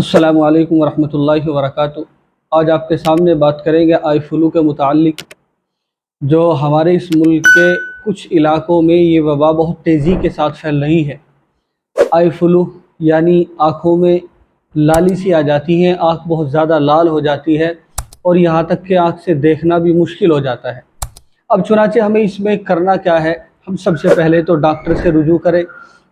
السلام علیکم ورحمۃ اللہ وبرکاتہ۔ آج آپ کے سامنے بات کریں گے آئی فلو کے متعلق، جو ہمارے اس ملک کے کچھ علاقوں میں یہ وبا بہت تیزی کے ساتھ پھیل رہی ہے۔ آئی فلو یعنی آنکھوں میں لالی سی آ جاتی ہے، آنکھ بہت زیادہ لال ہو جاتی ہے اور یہاں تک کہ آنکھ سے دیکھنا بھی مشکل ہو جاتا ہے۔ اب چنانچہ ہمیں اس میں کرنا کیا ہے؟ ہم سب سے پہلے تو ڈاکٹر سے رجوع کریں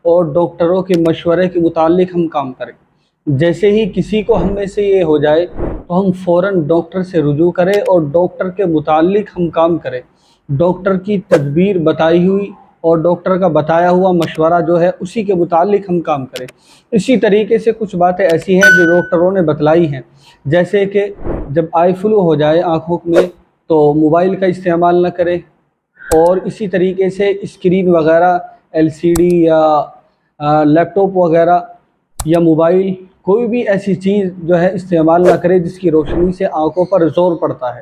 اور ڈاکٹروں کے مشورے کے متعلق ہم کام کریں۔ جیسے ہی کسی کو ہم میں سے یہ ہو جائے تو ہم فوراً ڈاکٹر سے رجوع کریں اور ڈاکٹر کے متعلق ہم کام کریں۔ ڈاکٹر کی تدبیر بتائی ہوئی اور ڈاکٹر کا بتایا ہوا مشورہ جو ہے اسی کے متعلق ہم کام کریں۔ اسی طریقے سے کچھ باتیں ایسی ہیں جو ڈاکٹروں نے بتلائی ہیں، جیسے کہ جب آئی فلو ہو جائے آنکھوں میں تو موبائل کا استعمال نہ کریں، اور اسی طریقے سے اسکرین وغیرہ LCD یا لیپ ٹاپ وغیرہ یا موبائل کوئی بھی ایسی چیز جو ہے استعمال نہ کرے جس کی روشنی سے آنکھوں پر زور پڑتا ہے۔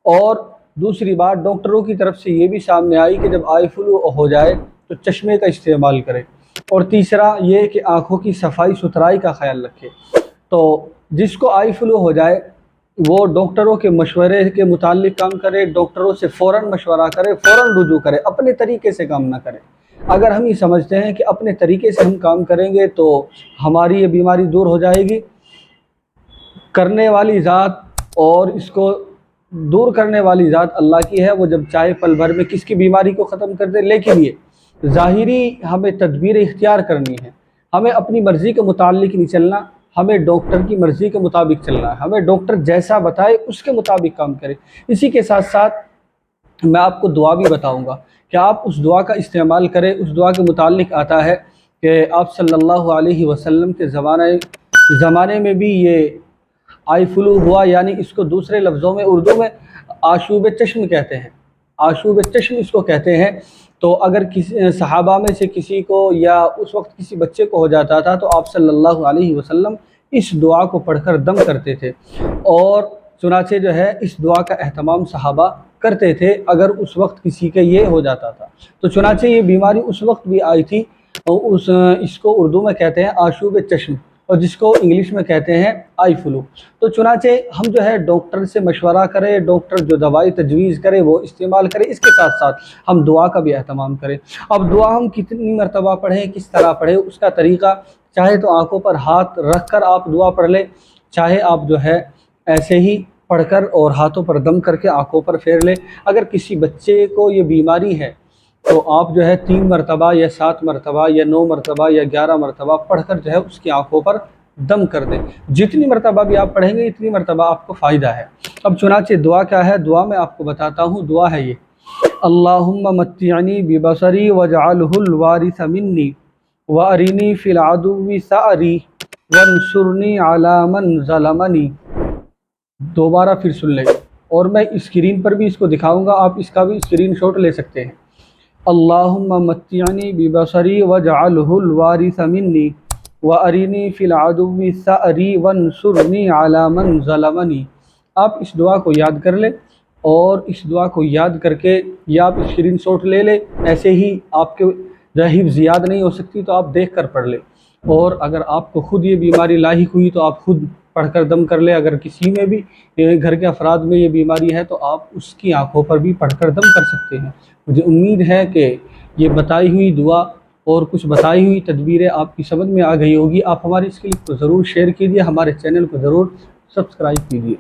اور دوسری بات ڈاکٹروں کی طرف سے یہ بھی سامنے آئی کہ جب آئی فلو ہو جائے تو چشمے کا استعمال کرے۔ اور تیسرا یہ کہ آنکھوں کی صفائی ستھرائی کا خیال رکھے۔ تو جس کو آئی فلو ہو جائے وہ ڈاکٹروں کے مشورے کے متعلق کام کرے، ڈاکٹروں سے فوراً مشورہ کرے، فوراً رجوع کرے، اپنے طریقے سے کام نہ کرے۔ اگر ہم یہ سمجھتے ہیں کہ اپنے طریقے سے ہم کام کریں گے تو ہماری یہ بیماری دور ہو جائے گی، کرنے والی ذات اور اس کو دور کرنے والی ذات اللہ کی ہے، وہ جب چاہے پل بھر میں کس کی بیماری کو ختم کر دے۔ لیکن یہ ظاہری ہمیں تدبیر اختیار کرنی ہے، ہمیں اپنی مرضی کے متعلق نہیں چلنا، ہمیں ڈاکٹر کی مرضی کے مطابق چلنا ہے، ہمیں ڈاکٹر جیسا بتائے اس کے مطابق کام کرے۔ اسی کے ساتھ ساتھ میں آپ کو دعا بھی بتاؤں گا کہ آپ اس دعا کا استعمال کریں۔ اس دعا کے متعلق آتا ہے کہ آپ صلی اللہ علیہ وسلم کے زمانے میں بھی یہ آئی فلو ہوا، یعنی اس کو دوسرے لفظوں میں اردو میں آشوب چشم کہتے ہیں، آشوب چشم اس کو کہتے ہیں۔ تو اگر کسی صحابہ میں سے کسی کو یا اس وقت کسی بچے کو ہو جاتا تھا تو آپ صلی اللہ علیہ وسلم اس دعا کو پڑھ کر دم کرتے تھے، اور چنانچہ جو ہے اس دعا کا اہتمام صحابہ کرتے تھے اگر اس وقت کسی کے یہ ہو جاتا تھا۔ تو چنانچہ یہ بیماری اس وقت بھی آئی تھی، اور اس کو اردو میں کہتے ہیں آشوب چشم، اور جس کو انگلش میں کہتے ہیں آئی فلو۔ تو چنانچہ ہم جو ہے ڈاکٹر سے مشورہ کریں، ڈاکٹر جو دوائی تجویز کرے وہ استعمال کریں، اس کے ساتھ ساتھ ہم دعا کا بھی اہتمام کریں۔ اب دعا ہم کتنی مرتبہ پڑھیں، کس طرح پڑھیں، اس کا طریقہ چاہے تو آنکھوں پر ہاتھ رکھ کر آپ دعا پڑھ لیں، چاہے آپ جو ہے ایسے ہی پڑھ کر اور ہاتھوں پر دم کر کے آنکھوں پر پھیر لیں۔ اگر کسی بچے کو یہ بیماری ہے تو آپ جو ہے 3 مرتبہ یا 7 مرتبہ یا 9 مرتبہ یا 11 مرتبہ پڑھ کر جو ہے اس کی آنکھوں پر دم کر دیں۔ جتنی مرتبہ بھی آپ پڑھیں گے اتنی مرتبہ آپ کو فائدہ ہے۔ اب چنانچہ دعا کیا ہے؟ دعا میں آپ کو بتاتا ہوں۔ دعا ہے یہ: اللہم متعنی ببصری واجعلہ الوارث منی وارنی فی العدو ثأری وانصرنی علی من ظلمنی۔ دوبارہ پھر سن لیں، اور میں اسکرین پر بھی اس کو دکھاؤں گا، آپ اس کا بھی اسکرین شاٹ لے سکتے ہیں۔ اللہم متعنی ببصری واجعلہ الوارث منی وارنی فی العدو ثأری وانصرنی علی من ظلمنی۔ آپ اس دعا کو یاد کر لیں، اور اس دعا کو یاد کر کے یا آپ اسکرین شاٹ لے لیں، ایسے ہی آپ کے حفظ یاد نہیں ہو سکتی تو آپ دیکھ کر پڑھ لیں، اور اگر آپ کو خود یہ بیماری لاحق ہوئی تو آپ خود پڑھ کر دم کر لیں۔ اگر کسی میں بھی گھر کے افراد میں یہ بیماری ہے تو آپ اس کی آنکھوں پر بھی پڑھ کر دم کر سکتے ہیں۔ مجھے امید ہے کہ یہ بتائی ہوئی دعا اور کچھ بتائی ہوئی تدبیریں آپ کی سمجھ میں آ گئی ہوگی۔ آپ ہماری اس کلپ کو ضرور شیئر کیجیے، ہمارے چینل کو ضرور سبسکرائب کیجیے۔